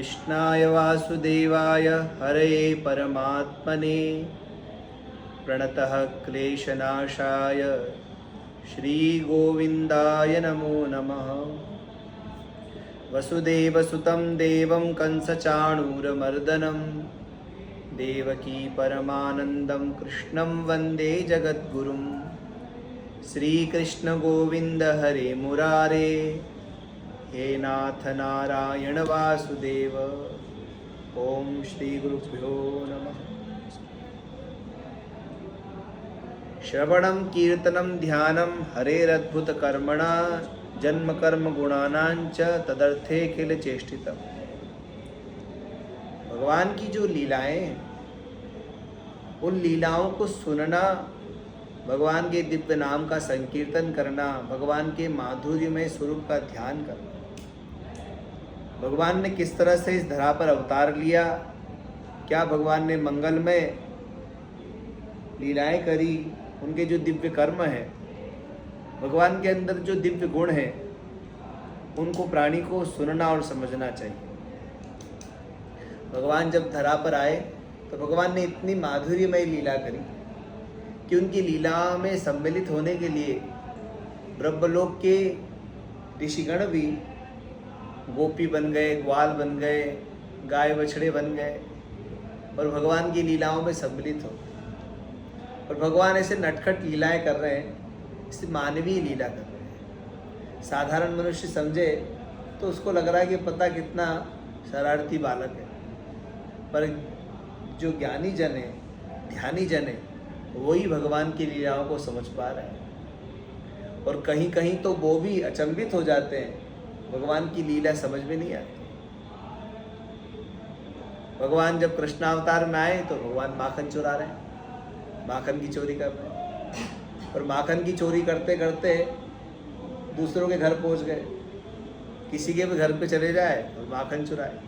कृष्णाय वासुदेवाय हरये परमात्मने प्रणतः क्लेशनाशाय श्रीगोविन्दाय नमो नमः। वसुदेवसुतं देवं कंसचाणूरमर्दनं देवकी परमानन्दं कृष्णं वन्दे जगद्गुरुं। श्रीकृष्ण गोविन्द हरे मुरारे, हे नाथ नारायण वासुदेव। ओम श्री गुरुभ्यो नमः। श्रवणं कीर्तनं ध्यानं हरेरद्भुतकर्मणा जन्म कर्म गुणानांच तदर्थे किल चेष्टितम्। भगवान की जो लीलाएं हैं, उन लीलाओं को सुनना, भगवान के दिव्य नाम का संकीर्तन करना, भगवान के माधुर्यमय स्वरूप का ध्यान करना, भगवान ने किस तरह से इस धरा पर अवतार लिया, क्या भगवान ने मंगलमय लीलाएं करी, उनके जो दिव्य कर्म हैं, भगवान के अंदर जो दिव्य गुण हैं, उनको प्राणी को सुनना और समझना चाहिए। भगवान जब धरा पर आए तो भगवान ने इतनी माधुर्यमय लीला करी कि उनकी लीला में सम्मिलित होने के लिए ब्रह्मलोक के ऋषिगण भी गोपी बन गए, ग्वाल बन गए, गाय बछड़े बन गए और भगवान की लीलाओं में सम्मिलित हो। और भगवान ऐसे नटखट लीलाएं कर रहे हैं, इसे मानवीय लीला कर रहे हैं। साधारण मनुष्य समझे तो उसको लग रहा है कि पता कितना शरारती बालक है, पर जो ज्ञानी जन है, ध्यानी जन है, वही भगवान की लीलाओं को समझ पा रहे हैं। और कहीं कहीं तो वो भी अचंभित हो जाते हैं, भगवान की लीला समझ में नहीं आती। भगवान जब कृष्णावतार में आए तो भगवान माखन चुरा रहे हैं, माखन की चोरी कर रहे हैं, और माखन की चोरी करते करते दूसरों के घर पहुंच गए। किसी के भी घर पे चले जाए और माखन चुराए,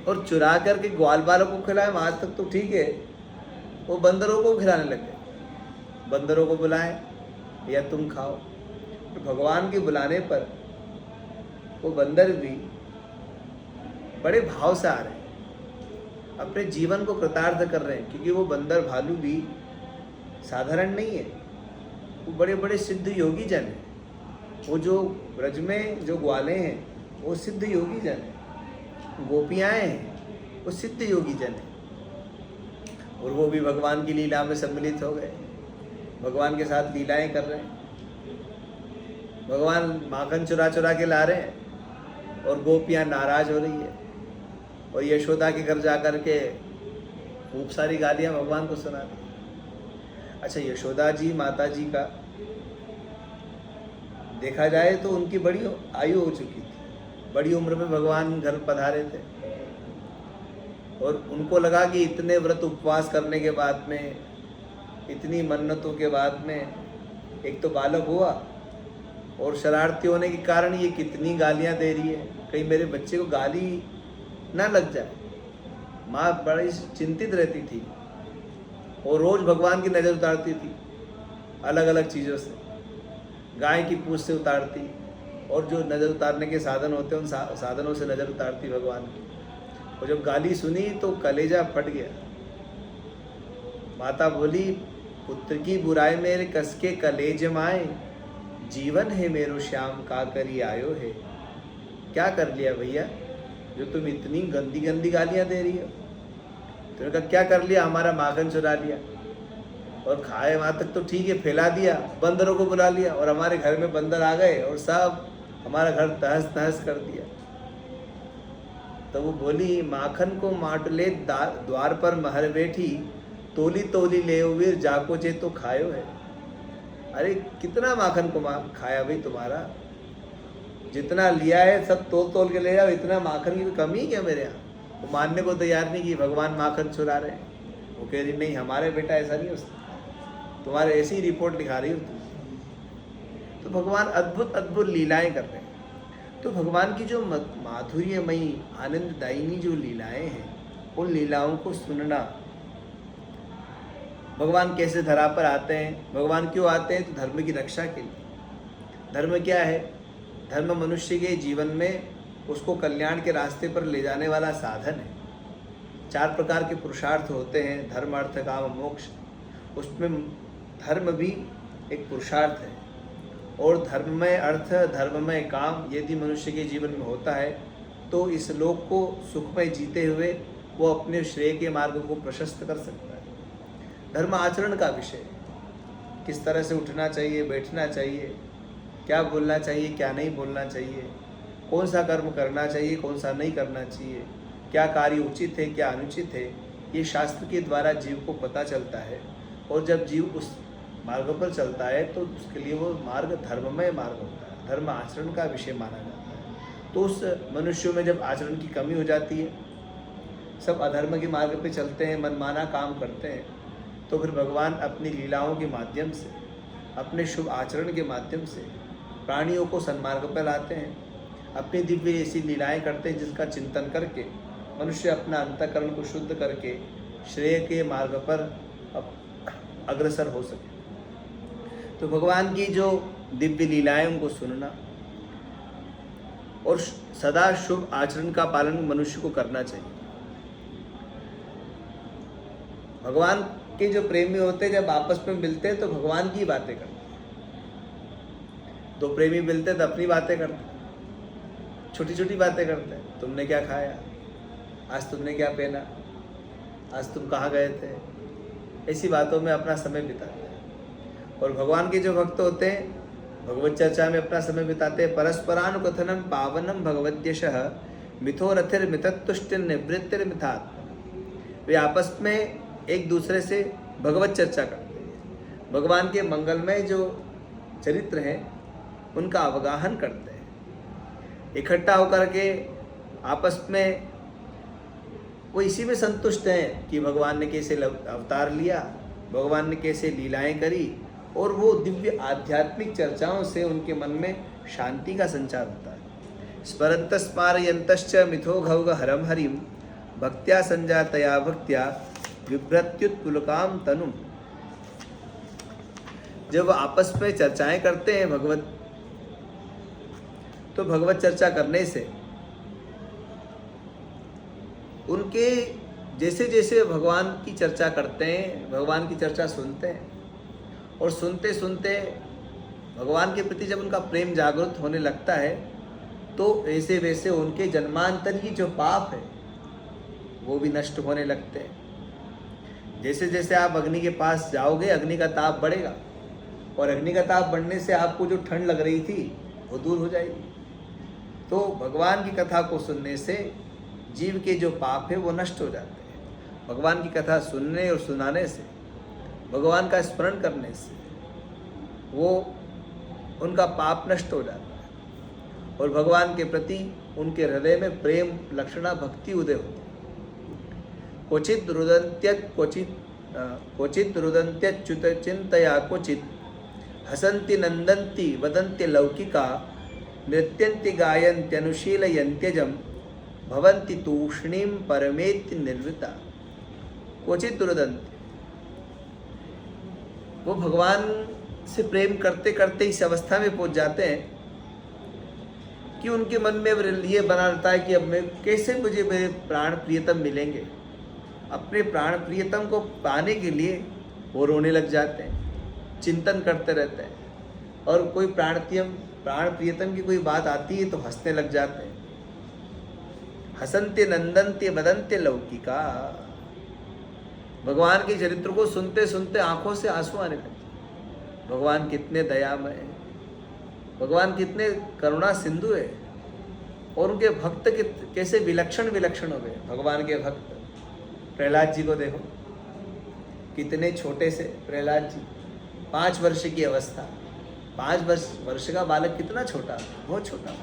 और चुरा करके ग्वाल बालों को खिलाए, वहां तक तो ठीक है, वो बंदरों को खिलाने लगे। बंदरों को बुलाए या तुम खाओ। तो भगवान के बुलाने पर वो बंदर भी बड़े भाव से आ रहे हैं, अपने जीवन को कृतार्थ कर रहे हैं, क्योंकि वो बंदर भालू भी साधारण नहीं है, वो बड़े बड़े सिद्ध योगी जन हैं। वो जो ब्रज में जो ग्वाले हैं वो सिद्ध योगी जन हैं, गोपियाँ हैं वो सिद्ध योगी जन हैं, और वो भी भगवान की लीला में सम्मिलित हो गए, भगवान के साथ लीलाएं कर रहे हैं। भगवान माखन चुरा चुरा के ला रहे हैं और गोपियाँ नाराज हो रही है, और यशोदा के घर जा कर के खूब सारी गालियाँ भगवान को सुना दी। अच्छा, यशोदा जी माता जी का देखा जाए तो उनकी बड़ी आयु हो चुकी थी, बड़ी उम्र में भगवान घर पधारे थे, और उनको लगा कि इतने व्रत उपवास करने के बाद में, इतनी मन्नतों के बाद में एक तो बालक हुआ, और शरारती होने के कारण ये कितनी गालियां दे रही है, कहीं मेरे बच्चे को गाली ना लग जाए। माँ बड़ी चिंतित रहती थी और रोज भगवान की नज़र उतारती थी अलग अलग चीज़ों से, गाय की पूंछ से उतारती, और जो नज़र उतारने के साधन होते हैं उन साधनों से नज़र उतारती भगवान की। और जब गाली सुनी तो कलेजा फट गया। माता बोली, पुत्र की बुराई मेरे कस के कलेज माए, जीवन है मेरो श्याम का करी आयो है। क्या कर लिया भैया जो तुम इतनी गंदी गंदी गालियाँ दे रही हो? तुमने कहा क्या कर लिया? हमारा माखन चुरा लिया और खाए, वहाँ तक तो ठीक है, फैला दिया, बंदरों को बुला लिया, और हमारे घर में बंदर आ गए और सब हमारा घर तहस नहस कर दिया। तो वो बोली, माखन को माटले द्वार पर महर बैठी, तोली तोली ले वीर जाको जे तो खायो है। अरे कितना माखन को खाया भाई तुम्हारा? जितना लिया है सब तोल तोल के ले जाओ, इतना माखन की कमी क्या मेरे यहाँ? वो मानने को तैयार नहीं कि भगवान माखन चुरा रहे हैं। वो कह रही नहीं, हमारे बेटा ऐसा नहीं हो सकता, तुम्हारे ऐसी रिपोर्ट लिखा रही हो तुम। तो भगवान अद्भुत अद्भुत लीलाएं कर रहे हैं। तो भगवान की जो माधुर्यमयी आनंददायिनी जो लीलाएं हैं, उन लीलाओं को सुनना। भगवान कैसे धरा पर आते हैं, भगवान क्यों आते हैं? तो धर्म की रक्षा के लिए। धर्म क्या है? धर्म मनुष्य के जीवन में उसको कल्याण के रास्ते पर ले जाने वाला साधन है। 4 प्रकार के पुरुषार्थ होते हैं, धर्म अर्थ काम मोक्ष। उसमें धर्म भी एक पुरुषार्थ है, और धर्ममय अर्थ धर्ममय काम यदि मनुष्य के जीवन में होता है तो इस लोक को सुखमय जीते हुए वो अपने श्रेय के मार्ग को प्रशस्त कर सकता है। धर्म आचरण का विषय, किस तरह से उठना चाहिए, बैठना चाहिए, क्या बोलना चाहिए, क्या नहीं बोलना चाहिए, कौन सा कर्म करना चाहिए, कौन सा नहीं करना चाहिए, क्या कार्य उचित है, क्या अनुचित है, ये शास्त्र के द्वारा जीव को पता चलता है। और जब जीव उस मार्ग पर चलता है तो उसके लिए वो मार्ग धर्ममय मार्ग होता है, धर्म आचरण का विषय माना जाता है। तो उस मनुष्यों में जब आचरण की कमी हो जाती है, सब अधर्म के मार्ग पे चलते हैं, मनमाना काम करते हैं, तो फिर भगवान अपनी लीलाओं के माध्यम से, अपने शुभ आचरण के माध्यम से प्राणियों को सन्मार्ग पर लाते हैं। अपनी दिव्य ऐसी लीलाएं करते हैं जिसका चिंतन करके मनुष्य अपना अंतःकरण को शुद्ध करके श्रेय के मार्ग पर अग्रसर हो सके। तो भगवान की जो दिव्य लीलाएं उनको सुनना और सदा शुभ आचरण का पालन मनुष्य को करना चाहिए। भगवान के जो प्रेमी होते हैं जब आपस में मिलते हैं तो भगवान की बातें करते हैं। दो प्रेमी मिलते हैं तो अपनी बातें करते हैं, छोटी छोटी बातें करते हैं। तुमने क्या खाया, आज तुमने क्या पहना, आज तुम कहाँ गए थे, ऐसी बातों में अपना समय बिताते हैं। और भगवान के जो भक्त होते हैं भगवत चर्चा में अपना समय बिताते हैं। परस्परानुकथनम पावनम भगवद्यशः मिथो रथिर मितत्तुष्टिर निवृत्तिर्मिथात्मनः। वे आपस में एक दूसरे से भगवत चर्चा करते हैं, भगवान के मंगलमय जो चरित्र हैं उनका अवगाहन करते हैं। इकट्ठा होकर के आपस में वो इसी में संतुष्ट हैं कि भगवान ने कैसे अवतार लिया, भगवान ने कैसे लीलाएं करी, और वो दिव्य आध्यात्मिक चर्चाओं से उनके मन में शांति का संचार होता है। स्मरन्तस्मारयन्तश्च मिथो घौघ हरम हरिम भक्त्या संजातया भक्त्या बिभ्रत्युत्पुलकाम तनुम। जब आपस में चर्चाएं करते हैं भगवत, तो भगवत चर्चा करने से उनके जैसे जैसे भगवान की चर्चा करते हैं, भगवान की चर्चा सुनते हैं, और सुनते सुनते भगवान के प्रति जब उनका प्रेम जागृत होने लगता है तो ऐसे वैसे उनके जन्मांतर की जो पाप है वो भी नष्ट होने लगते हैं। जैसे जैसे आप अग्नि के पास जाओगे अग्नि का ताप बढ़ेगा, और अग्नि का ताप बढ़ने से आपको जो ठंड लग रही थी वो दूर हो जाएगी। तो भगवान की कथा को सुनने से जीव के जो पाप है वो नष्ट हो जाते हैं। भगवान की कथा सुनने और सुनाने से, भगवान का स्मरण करने से वो उनका पाप नष्ट हो जाता है, और भगवान के प्रति उनके हृदय में प्रेम लक्षणा भक्ति उदय होती है। क्वचित रुदन्त्यच्युत चिंतया क्वचित हसन्ति नंदन्ति वदन्ति लौकिका नृत्यन्ति गायन्त्यनुशीलयन्त्यजं भवन्ति तूष्णीं परमेति निर्वृता। क्वचित रुदन्ति, वो भगवान से प्रेम करते करते इस अवस्था में पहुंच जाते हैं कि उनके मन में ये बना रहता है कि अब मैं कैसे मुझे मेरे प्राण प्रियतम मिलेंगे। अपने प्राण प्रियतम को पाने के लिए वो रोने लग जाते हैं, चिंतन करते रहते हैं, और कोई प्राण प्रियतम की कोई बात आती है तो हंसने लग जाते हैं। हसन्ते नंदन्ते वदन्ते लौकिका। भगवान के चरित्र को सुनते सुनते आंखों से आंसू आने लगते। भगवान कितने दयामय है, भगवान कितने करुणा सिंधु है, और उनके भक्त कैसे विलक्षण विलक्षण हो गए। भगवान के भक्त प्रहलाद जी को देखो, कितने छोटे से प्रहलाद जी, 5 वर्ष की अवस्था, 5 वर्ष का बालक कितना छोटा, बहुत छोटा,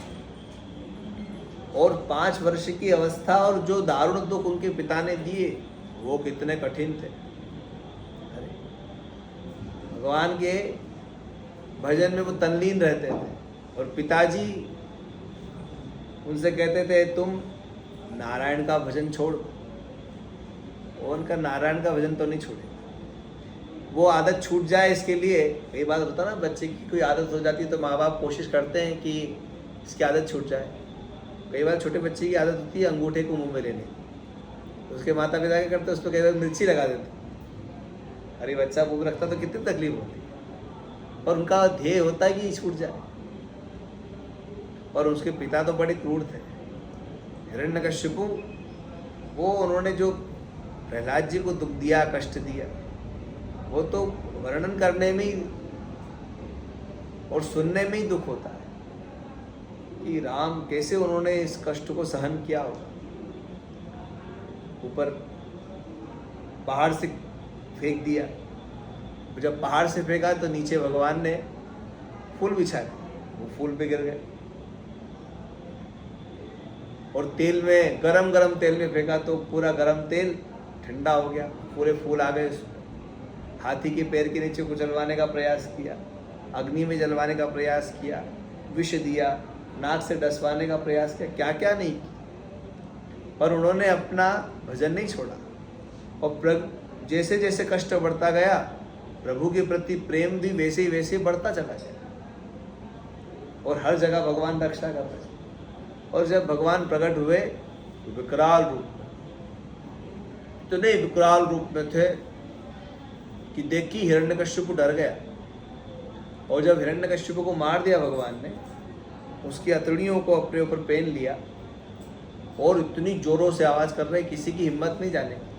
और 5 वर्ष की अवस्था और जो दारुण दुख उनके पिता ने दिए वो कितने कठिन थे। अरे भगवान के भजन में वो तल्लीन रहते थे, और पिताजी उनसे कहते थे तुम नारायण का भजन छोड़, और उनका नारायण का भजन तो नहीं छोड़े। वो आदत छूट जाए इसके लिए, कई बार होता ना, बच्चे की कोई आदत हो जाती है तो माँ बाप कोशिश करते हैं कि इसकी आदत छूट जाए। कई बार छोटे बच्चे की आदत होती है अंगूठे को मुंह में लेने, तो उसके माता पिता क्या करते, उस पर कई बार मिर्ची लगा देते। अरे बच्चा मुंह में रखता तो कितनी तकलीफ होती है, और उनका ध्येय होता है कि ये छूट जाए। और उसके पिता तो बड़े क्रूर थे, हिरण्यकश्यपु। वो उन्होंने जो प्रहलाद जी को दुख दिया, कष्ट दिया, वो तो वर्णन करने में ही और सुनने में ही दुख होता है कि राम कैसे उन्होंने इस कष्ट को सहन किया होगा। ऊपर पहाड़ से फेंक दिया, जब पहाड़ से फेंका तो नीचे भगवान ने फूल बिछाए, वो फूल पे गिर गए। और तेल में, गरम गरम तेल में फेंका तो पूरा गरम तेल ठंडा हो गया, पूरे फूल आ गए उसमें। हाथी के पैर के नीचे को जलवाने का प्रयास किया, अग्नि में जलवाने का प्रयास किया, विष दिया, नाक से डसवाने का प्रयास किया, क्या क्या नहीं किया, पर उन्होंने अपना भजन नहीं छोड़ा। और जैसे जैसे कष्ट बढ़ता गया, प्रभु के प्रति प्रेम भी वैसे ही बढ़ता चला गया, और हर जगह भगवान रक्षा कर रहे। और जब भगवान प्रकट हुए तो विकराल रूप, इतने विकराल रूप में थे कि देखी हिरण्यकश्यप डर गया। और जब हिरण्यकश्यप को मार दिया भगवान ने, उसकी अतड़ियों को अपने ऊपर पहन लिया, और इतनी जोरों से आवाज कर रहे, किसी की हिम्मत नहीं जाने की।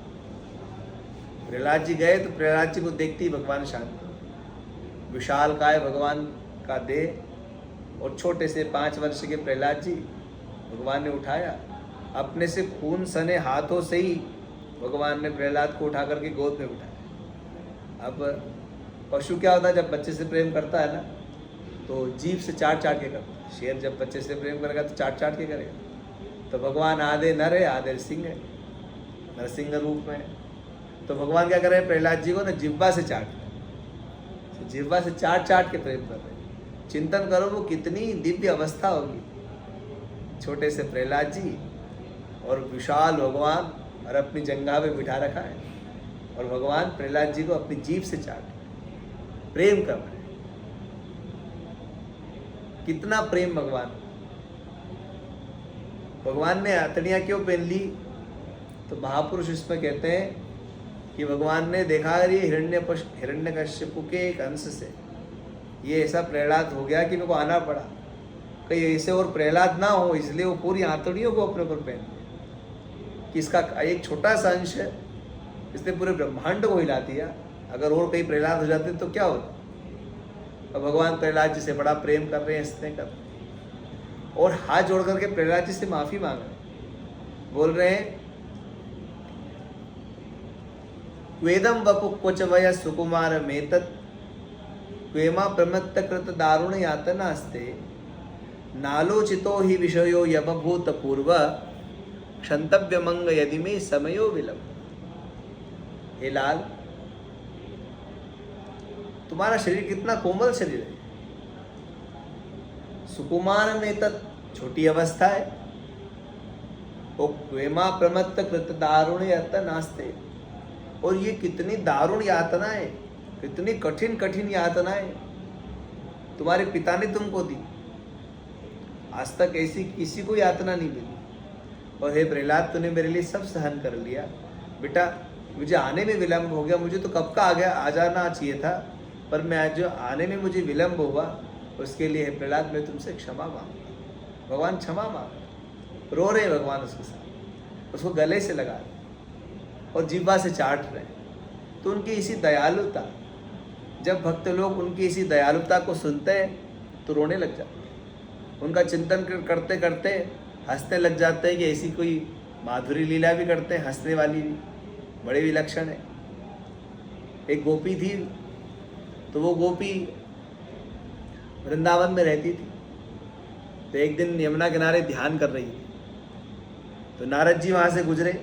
प्रहलाद जी गए तो प्रहलाद जी को देखते ही भगवान शांत। विशाल काय भगवान का देह, और छोटे से 5 वर्ष के प्रहलाद जी भगवान ने उठाया, अपने से खून सने हाथों से ही भगवान ने प्रहलाद को उठा करके गोद में उठाया। अब पशु क्या होता है, जब बच्चे से प्रेम करता है ना, तो जीभ से चाट चाट के करता है। शेर जब बच्चे से प्रेम करेगा तो चाट चाट के करेगा। तो भगवान आधे नर है आधे सिंह है, नरसिंह रूप में। तो भगवान क्या कर रहे हैं, प्रहलाद जी को ना जिह्वा से चाट रहे हैं, तो जिह्वा से चाट चाट के प्रेम कर रहे हैं। चिंतन करो वो कितनी दिव्य अवस्था होगी। छोटे से प्रहलाद जी और विशाल भगवान, और अपनी जंघा पे बिठा रखा है, और भगवान प्रहलाद जी को अपनी जीभ से चाट प्रेम कर रहे हैं। कितना प्रेम भगवान ने अतड़ियाँ क्यों पहन ली, तो महापुरुष इसमें कहते हैं कि भगवान ने देखा ये हिरण्यकश्यप के एक अंश से ये ऐसा प्रहलाद हो गया कि मेरे को आना पड़ा, कहीं ऐसे और प्रहलाद ना हो, इसलिए वो पूरी आंतड़ियों को अपने ऊपर पहन लिया कि इसका एक छोटा सा अंश है, इसने पूरे ब्रह्मांड को हिला दिया। अगर और कई प्रहलाद हो जाते तो क्या होता। और भगवान प्रहलाद जी से बड़ा प्रेम कर रहे हैं, स्नेह कर रहे हैं, और हाथ जोड़ करके प्रहलाद जी से माफी मांग रहे हैं। बोल रहे हैं, वेदम वपु क्वच वय सुकुमार मेतत् क्वेमा प्रमत्त कृत दारुण यातनास्ते नालोचितो ही विषयो यमभूत पूर्व क्षंतव्य मंग यदि में समयो विलंब। हे लाल, तुम्हारा शरीर कितना कोमल शरीर है, सुकुमार में तत् छोटी अवस्था है, ओ क्वेमा प्रमत्त कृत दारुण यातनास्ते, और ये कितनी दारुण यातनाएं, कितनी कठिन कठिन यातनाएं तुम्हारे पिता ने तुमको दी। आज तक ऐसी किसी को यातना नहीं मिली, और हे प्रहलाद तूने मेरे लिए सब सहन कर लिया। बेटा मुझे आने में विलंब हो गया, मुझे तो कब का आ जाना चाहिए था, पर मैं आज जो आने में मुझे विलंब हुआ उसके लिए हे प्रहलाद मैं तुमसे क्षमा मांगता। भगवान क्षमा मांग रो रहे हैं, भगवान उसके साथ उसको गले से लगा रहे और जीवा से चाट रहे हैं। तो उनकी इसी दयालुता, जब भक्त लोग उनकी इसी दयालुता को सुनते हैं तो रोने लग जाते हैं, उनका चिंतन करते करते हंसने लग जाते हैं कि ऐसी कोई माधुरी लीला भी करते हैं, हंसने वाली भी बड़े विलक्षण है। एक गोपी थी, तो वो गोपी वृंदावन में रहती थी। तो एक दिन यमुना किनारे ध्यान कर रही थी, तो नारद जी वहाँ से गुजरे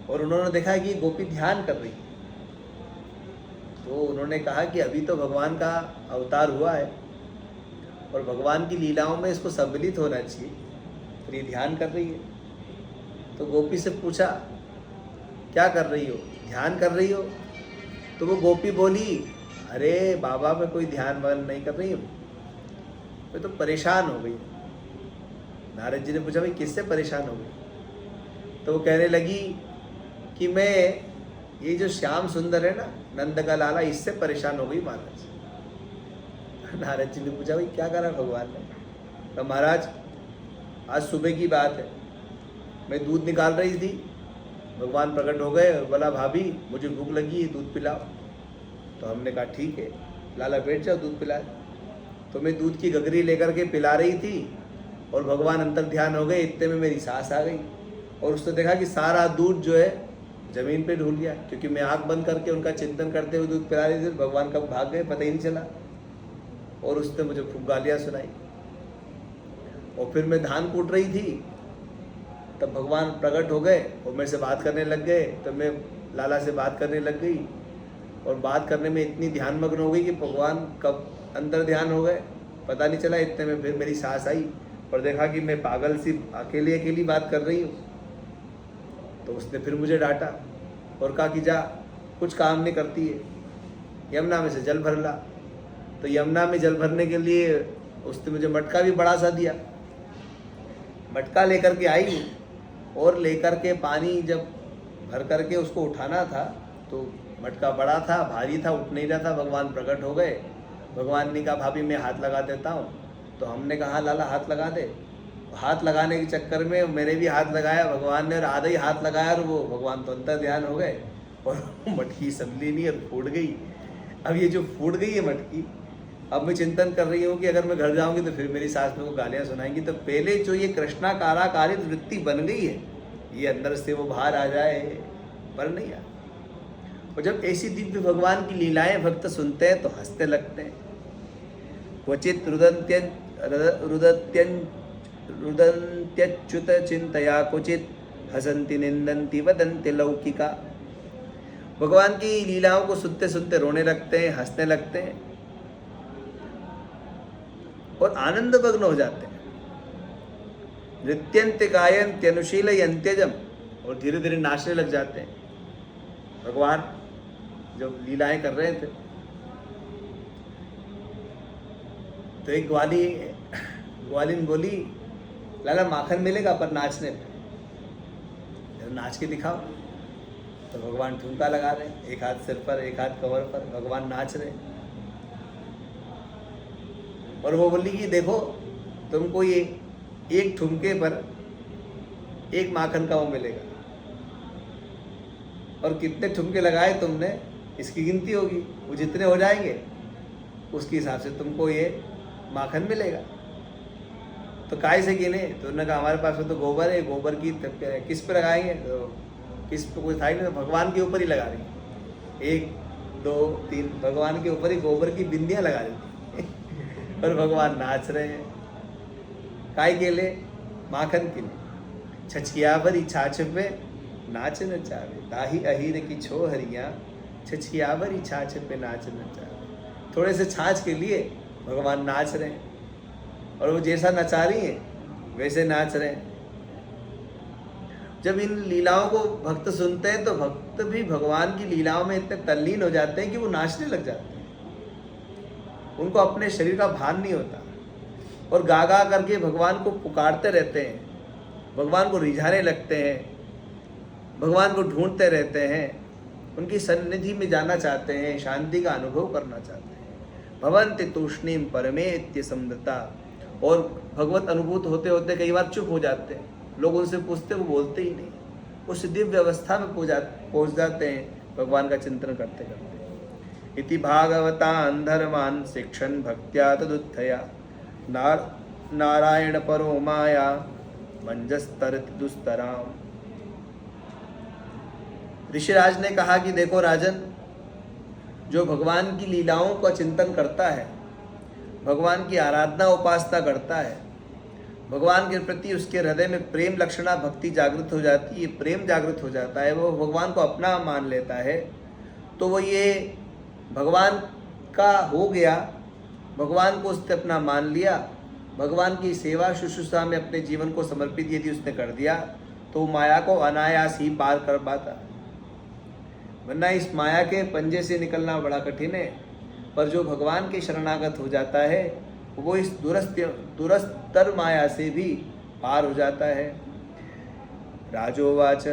और उन्होंने देखा कि गोपी ध्यान कर रही है। तो उन्होंने कहा कि अभी तो भगवान का अवतार हुआ है और भगवान की लीलाओं में इसको सम्मिलित होना चाहिए, तो ये ध्यान कर रही है। तो गोपी से पूछा क्या कर रही हो, ध्यान कर रही हो? तो वो गोपी बोली, अरे बाबा मैं कोई ध्यान वान नहीं कर रही हूँ, मैं तो परेशान हो गई। नारद जी ने पूछा भाई किससे परेशान हो गई? तो वो कहने लगी कि मैं ये जो श्याम सुंदर है ना, नंद का लाला, इससे परेशान हो गई महाराज। नारद जी ने पूछा भाई क्या करा भगवान ने? तो महाराज आज सुबह की बात है, मैं दूध निकाल रही थी, भगवान प्रकट हो गए और बोला भाभी मुझे भूख लगी है, दूध पिलाओ। तो हमने कहा ठीक है लाला बैठ जाओ दूध पिला। तो मैं दूध की गगरी लेकर के पिला रही थी और भगवान अंतर ध्यान हो गए, इतने में मेरी सास आ गई और उसने देखा कि सारा दूध जो है जमीन पे ढूल गया, क्योंकि मैं आँख बंद करके उनका चिंतन करते हुए दूध पिला रही थी। भगवान कब भाग गए पता ही नहीं चला और उसने मुझे खूब गालियाँ सुनाई। और फिर मैं धान कूट रही थी, तब भगवान प्रकट हो गए और मेरे से बात करने लग गए। तो मैं लाला से बात करने लग गई और बात करने में इतनी ध्यानमग्न हो गई कि भगवान कब अंदर ध्यान हो गए पता नहीं चला। इतने में फिर मेरी सास आई और देखा कि मैं पागल सी अकेली अकेली बात कर रही हूँ। तो उसने फिर मुझे डांटा और कहा कि जा कुछ काम नहीं करती है, यमुना में से जल भर ला। तो यमुना में जल भरने के लिए उसने मुझे मटका भी बड़ा सा दिया। मटका लेकर के आई और लेकर के पानी जब भर करके उसको उठाना था तो मटका बड़ा था, भारी था, उठ नहीं रहा था। भगवान प्रकट हो गए। भगवान ने कहा भाभी मैं हाथ लगा देता हूँ। तो हमने कहा लाला हाथ लगा दे। हाथ लगाने के चक्कर में मेरे भी हाथ लगाया भगवान ने और आधा ही हाथ लगाया और वो भगवान तो अंतर ध्यान हो गए और मटकी संभली नहीं और फूट गई। अब ये जो फूट गई है मटकी, अब मैं चिंतन कर रही हूँ कि अगर मैं घर जाऊँगी तो फिर मेरी सास मेरे को गालियाँ सुनाएंगी। तो पहले जो ये कृष्णाकाराकारित वृत्ति बन गई है, ये अंदर से वो बाहर आ जाए पर नहीं आ। और जब ऐसी दिव्य भगवान की लीलाएं भक्त सुनते हैं तो हंसते लगते हैं। क्वचित रुदन्त्यच्युत चिंतया क्वचित हसंति निंदन्ति वदन्ति लौकिका। भगवान की लीलाओं को सुनते सुनते रोने लगते हैं, हंसने लगते हैं और आनंद मग्न हो जाते हैं। नृत्यंत्य गायन्त्य अनुशीलयन्त्यजम, और धीरे धीरे नाचने लग जाते हैं। भगवान जब लीलाएं कर रहे थे तो एक ग्वालिन बोली लाला माखन मिलेगा पर नाचने पे, नाच के दिखाओ। तो भगवान ठुमका लगा रहे, एक हाथ सिर पर एक हाथ कमर पर, भगवान नाच रहे। और वो बोली कि देखो तुमको ये एक ठुमके पर एक माखन का वो मिलेगा और कितने ठुमके लगाए तुमने इसकी गिनती होगी, वो जितने हो जाएंगे उसके हिसाब से तुमको ये माखन मिलेगा। तो काय से गिने? तो उन्होंने कहा हमारे पास तो गोबर है, गोबर की किस पे लगाएंगे? तो किस पे कोई था ही नहीं, तो भगवान के ऊपर ही लगा रही, 1 2 3 भगवान के ऊपर ही गोबर की बिंदियाँ लगा रही थी और भगवान नाच रहे हैं। काय के लिए? माखन के लिए। छछकिया भरी छाछ पे नाच नचावे, दाही अहीर की छो हरिया, छछकिया भरी छाछ पे नाच नचावे। थोड़े से छाछ के लिए भगवान नाच रहे हैं और वो जैसा नचा रही हैं वैसे नाच रहे हैं। जब इन लीलाओं को भक्त सुनते हैं तो भक्त भी भगवान की लीलाओं में इतने तल्लीन हो जाते हैं कि वो नाचने लग जाते हैं। उनको अपने शरीर का भान नहीं होता और गा गा करके भगवान को पुकारते रहते हैं, भगवान को रिझाने लगते हैं, भगवान को ढूंढते रहते हैं, उनकी सन्निधि में जाना चाहते हैं, शांति का अनुभव करना चाहते हैं। भवन्ति तूष्णीम परमेत्य समृता। और भगवत अनुभूत होते होते कई बार चुप हो जाते हैं, लोग उनसे पूछते वो बोलते ही नहीं, उस दिव्य अवस्था में पहुँच जाते हैं भगवान का चिंतन करते करते। इति भागवतान् धर्मान् शिक्षन् भक्त्या तदुत्थया, नारायण परो माया मंजस्तरति दुस्तराम। ऋषिराज ने कहा कि देखो राजन, जो भगवान की लीलाओं का चिंतन करता है, भगवान की आराधना उपासना करता है, भगवान के प्रति उसके हृदय में प्रेम लक्षणा भक्ति जागृत हो जाती है, प्रेम जागृत हो जाता है, वो भगवान को अपना मान लेता है, तो वो ये भगवान का हो गया, भगवान को उसने अपना मान लिया, भगवान की सेवा शुश्रूषा में अपने जीवन को समर्पित यदि उसने कर दिया तो माया को अनायास ही पार कर पाता। वरना इस माया के पंजे से निकलना बड़ा कठिन है। पर जो भगवान के शरणागत हो जाता है वो इस दुरस्तर माया से भी पार हो जाता है। राजोवाच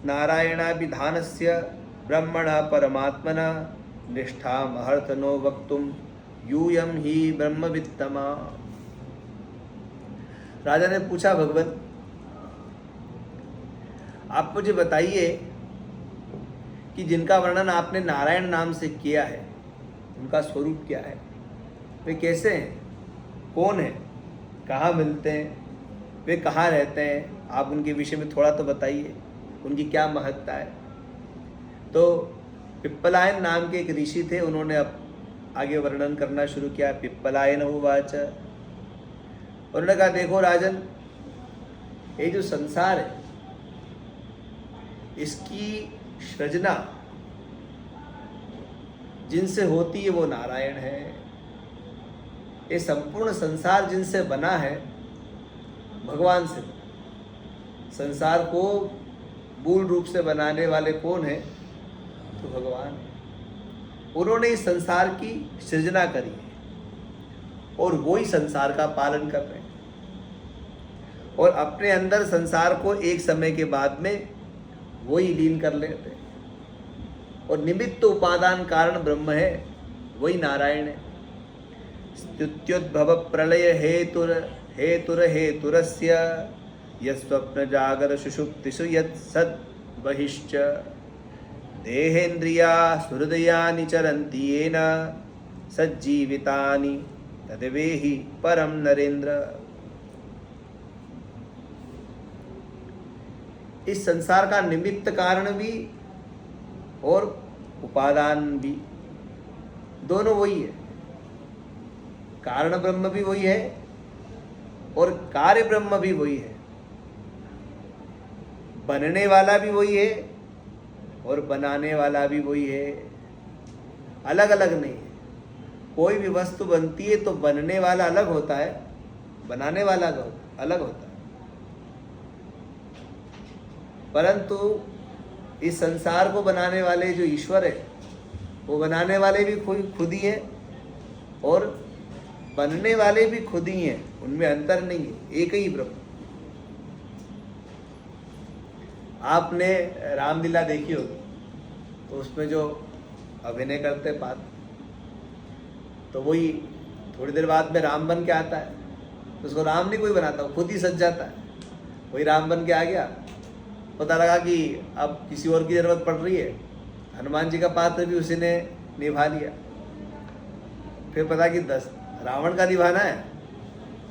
नारायणाभिधानस्य ब्रह्मणः परमात्मनः निष्ठामहर्थ नो वक्तुम यूयम ही ब्रह्मवित्तमा। राजा ने पूछा, भगवत आप मुझे बताइए कि जिनका वर्णन आपने नारायण नाम से किया है उनका स्वरूप क्या है, वे कैसे हैं, कौन है, कहाँ मिलते हैं, वे कहाँ रहते हैं, आप उनके विषय में थोड़ा तो बताइए, उनकी क्या महत्ता है। तो पिप्पलायन नाम के एक ऋषि थे, उन्होंने अब आगे वर्णन करना शुरू किया। पिप्पलायन उवाच, उन्होंने कहा देखो राजन, ये जो संसार है इसकी सृजना जिनसे होती है वो नारायण है। ये संपूर्ण संसार जिनसे बना है भगवान से। संसार को मूल रूप से बनाने वाले कौन है, तो भगवान है। उन्होंने इस संसार की सृजना करी है और वो ही संसार का पालन कर रहे हैं और अपने अंदर संसार को एक समय के बाद में वो ही लीन कर लेते हैं। और निमित्त उपादान कारण ब्रह्म है, वही नारायण है। स्तुत्योद्भव प्रलय हेतुरस्य यस्वप्न जागर सुषुप्तिषु यत् सद् बहिश्च देहेन्द्रिया सुहृदयानि चरन्ति येन सज्जीवितानि तद्वेहि परम नरेंद्र। इस संसार का निमित्त कारण भी और उपादान भी दोनों वही है। कारण ब्रह्म भी वही है और कार्य ब्रह्म भी वही है। बनने वाला भी वही है और बनाने वाला भी वही है, अलग अलग नहीं है। कोई भी वस्तु बनती है तो बनने वाला अलग होता है, बनाने वाला अलग होता है। परंतु इस संसार को बनाने वाले जो ईश्वर है वो बनाने वाले भी खुद ही है और बनने वाले भी खुद ही हैं, उनमें अंतर नहीं है, एक ही ब्रह्म। आपने रामलीला देखी होगी तो उसमें जो अभिनय करते पात्र, तो वही थोड़ी देर बाद में राम बन के आता है। तो उसको राम नहीं कोई बनाता, वो खुद ही सज जाता है, वही राम बन के आ गया। पता लगा कि अब किसी और की जरूरत पड़ रही है, हनुमान जी का पात्र भी उसी ने निभा लिया। फिर पता कि 10 रावण का निभाना है,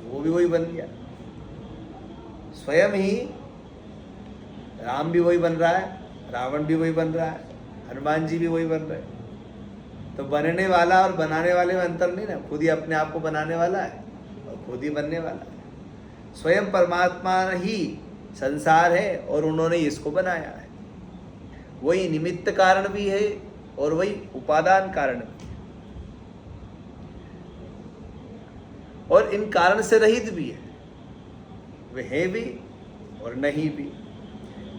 वो भी वही बन गया। स्वयं ही राम भी वही बन रहा है, रावण भी वही बन रहा है, हनुमान जी भी वही बन रहे हैं। तो बनने वाला और बनाने वाले में अंतर नहीं ना, खुद ही अपने आप को बनाने वाला है और खुद ही बनने वाला है। स्वयं परमात्मा ही संसार है और उन्होंने इसको बनाया है। वही निमित्त कारण भी है और वही उपादान कारण भी है और इन कारण से रहित भी है। वे है भी और नहीं भी।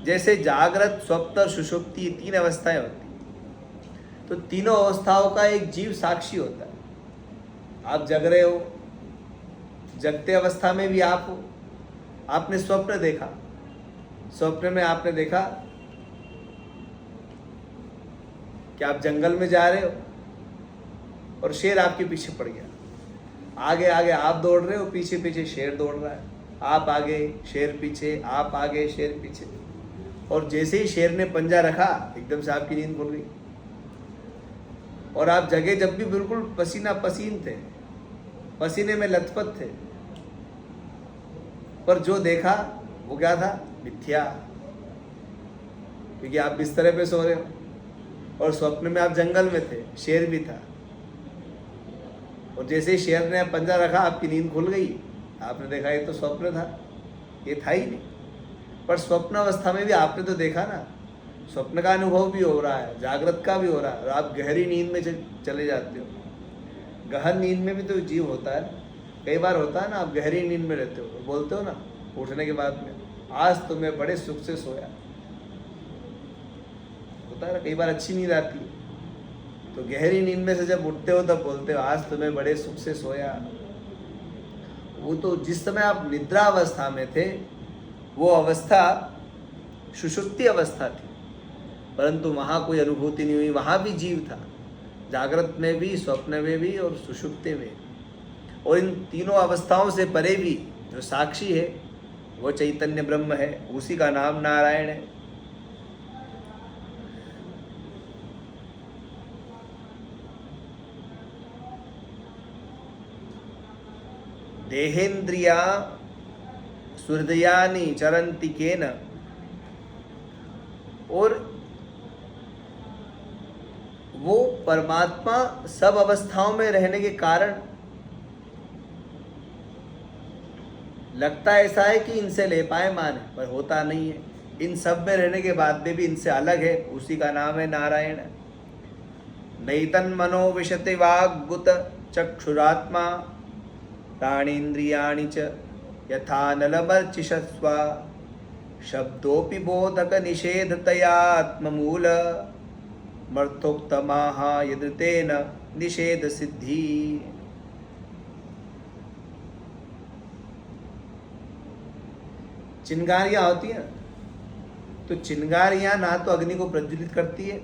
जैसे जागृत, स्वप्न और सुषुप्ति, 3 अवस्थाएं होती हैं। तो तीनों अवस्थाओं का एक जीव साक्षी होता है। आप जग रहे हो, जगते अवस्था में भी आप हो। आपने स्वप्न देखा, स्वप्न में आपने देखा कि आप जंगल में जा रहे हो और शेर आपके पीछे पड़ गया। आगे आगे आप दौड़ रहे हो, पीछे पीछे शेर दौड़ रहा है। आप आगे, शेर पीछे, आप आगे, शेर पीछे। और जैसे ही शेर ने पंजा रखा, एकदम से आपकी नींद खुल गई और आप जगह जब भी बिल्कुल पसीना पसीन थे, पसीने में लथपथ थे। पर जो देखा वो क्या था? मिथ्या। क्योंकि आप बिस्तर पे सो रहे हो और स्वप्न में आप जंगल में थे, शेर भी था। और जैसे ही शेर ने पंजा रखा, आपकी नींद खुल गई। आपने देखा ये तो स्वप्न था, ये था ही नहीं। पर स्वप्न अवस्था में भी आपने तो देखा ना, स्वप्न का अनुभव भी हो रहा है, जागृत का भी हो रहा है और आप गहरी नींद में चले जाते हो। गहन नींद में भी तो जीव होता है। कई बार होता है ना, आप गहरी नींद में रहते हो, बोलते हो ना उठने के बाद में, आज तो मैं बड़े सुख से सोया। होता है ना, कई बार अच्छी नींद आती है तो गहरी नींद में से जब उठते हो तब बोलते हो आज तो मैं बड़े सुख से सोया। वो तो जिस समय आप निद्रा अवस्था में थे वो अवस्था सुषुप्ति अवस्था थी, परंतु वहाँ कोई अनुभूति नहीं हुई। वहाँ भी जीव था, जागृत में भी, स्वप्न में भी और सुषुप्ति में भी। और इन तीनों अवस्थाओं से परे भी जो साक्षी है वो चैतन्य ब्रह्म है, उसी का नाम नारायण है। देहेन्द्रिया सुहृदयानि चरन्ति केन, और वो परमात्मा सब अवस्थाओं में रहने के कारण लगता ऐसा है कि इनसे ले पाए मान, पर होता नहीं है। इन सब में रहने के बाद में भी इनसे अलग है, उसी का नाम है नारायण। नैतन मनो विशति वाग्गुत चक्षुरात्मा प्राणेन्द्रियाणि च यथा नलमर्चिषस्व शब्दोपि बोधक निषेधतयात्ममूल मर्थोक्तमाह यदृतेन निषेध सिद्धि। चिंगारियां होती हैं, तो चिंगारियां ना तो अग्नि को प्रज्वलित करती है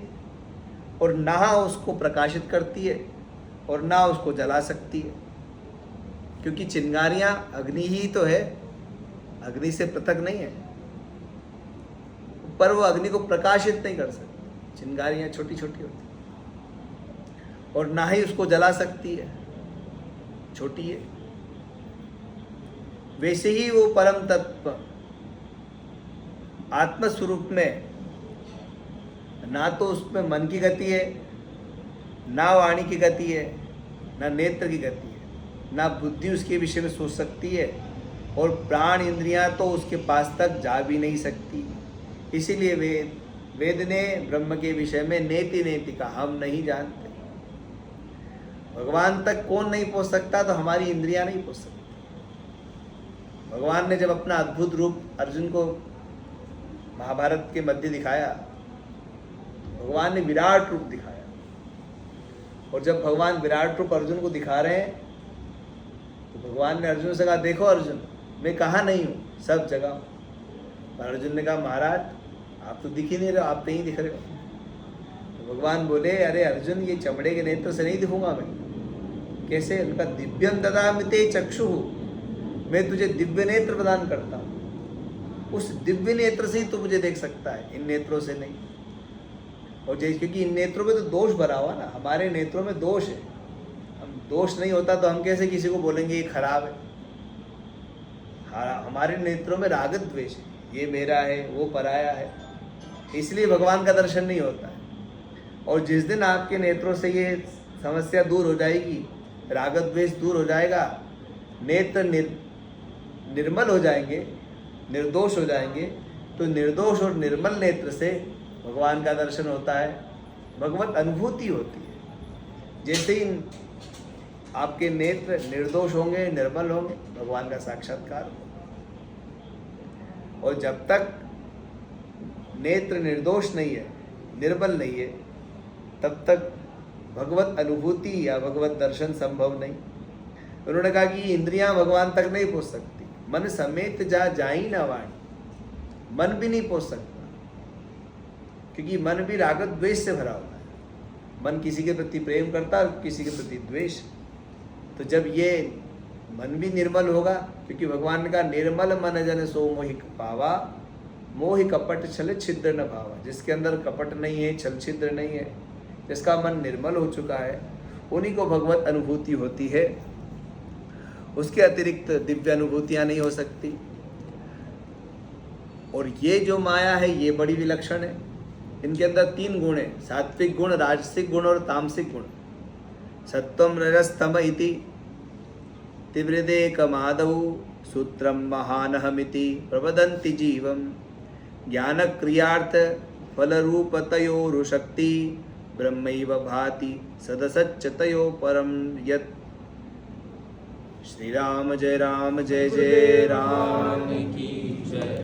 और ना उसको प्रकाशित करती है और ना उसको जला सकती है, क्योंकि चिंगारियां अग्नि ही तो है, अग्नि से पृथक नहीं है, पर वो अग्नि को प्रकाशित नहीं कर सकती। चिंगारियां छोटी छोटी होती और ना ही उसको जला सकती है, छोटी है। वैसे ही वो परम तत्व आत्म स्वरूप में ना तो उसमें मन की गति है, ना वाणी की गति है, ना नेत्र की गति है, ना बुद्धि उसके विषय में सोच सकती है, और प्राण इंद्रियां तो उसके पास तक जा भी नहीं सकती। इसीलिए वेद ने ब्रह्म के विषय में नेति नेति का हम नहीं जानते। भगवान तक कौन नहीं पहुंच सकता, तो हमारी इंद्रियां नहीं पहुंच सकती। भगवान ने जब अपना अद्भुत रूप अर्जुन को महाभारत के मध्य दिखाया, भगवान ने विराट रूप दिखाया, और जब भगवान विराट रूप अर्जुन को दिखा रहे हैं तो भगवान ने अर्जुन से कहा, देखो अर्जुन, मैं कहाँ नहीं हूँ, सब जगह हूँ। पर अर्जुन ने कहा, महाराज आप तो दिख ही नहीं रहे, आप नहीं दिख रहे हो। तो भगवान बोले, अरे अर्जुन, ये चमड़े के नेत्र से नहीं दिखूंगा मैं। कैसे? उनका दिव्यम ददामिते चक्षु, मैं तुझे दिव्य नेत्र प्रदान करता हूँ, उस दिव्य नेत्र से ही तू मुझे देख सकता है, इन नेत्रों से नहीं। और जैसे क्योंकि इन नेत्रों में तो दोष भरा हुआ ना, हमारे नेत्रों में दोष है। हम दोष नहीं होता तो हम कैसे किसी को बोलेंगे ये खराब है। हमारे नेत्रों में राग द्वेष है, ये मेरा है, वो पराया है, इसलिए भगवान का दर्शन नहीं होता है। और जिस दिन आपके नेत्रों से ये समस्या दूर हो जाएगी, राग द्वेष दूर हो जाएगा, नेत्र निर्मल हो जाएंगे, निर्दोष हो जाएंगे, तो निर्दोष और निर्मल नेत्र से भगवान का दर्शन होता है, भगवत अनुभूति होती है। जैसे ही आपके नेत्र निर्दोष होंगे, निर्मल होंगे, भगवान का साक्षात्कार होगा। और जब तक नेत्र निर्दोष नहीं है, निर्मल नहीं है, तब तक भगवत अनुभूति या भगवत दर्शन संभव नहीं। उन्होंने कहा कि इंद्रियां भगवान तक नहीं पहुंच सकती, मन समेत जाई ना वाणी, मन भी नहीं पहुंच सकता, क्योंकि मन भी राग द्वेष से भरा हुआ है। मन किसी के प्रति प्रेम करता है, किसी के प्रति द्वेष। तो जब ये मन भी निर्मल होगा, क्योंकि भगवान ने कहा, निर्मल मन जन सो मोहि पावा, मोहि कपट छल छिद्र न भावा। जिसके अंदर कपट नहीं है, छल छिद्र नहीं है, जिसका मन निर्मल हो चुका है, उन्हीं को भगवत अनुभूति होती है। उसके अतिरिक्त दिव्य अनुभूतियां नहीं हो सकती। और ये जो माया है, ये बड़ी विलक्षण है। इनके अंदर 3 गुण है, सात्विक गुण, राजसिक गुण और तामसिक गुण। सत्वम रजस्तम इति तिव्रदेकमादौ सूत्रम महानहमिति प्रवदन्ति जीवम ज्ञान क्रियार्थ फलरूपतयोरुशक्ति ब्रह्मैव भाति सदसच्चतयो परम यत्। श्री राम जय राम, जय जय राम की जय।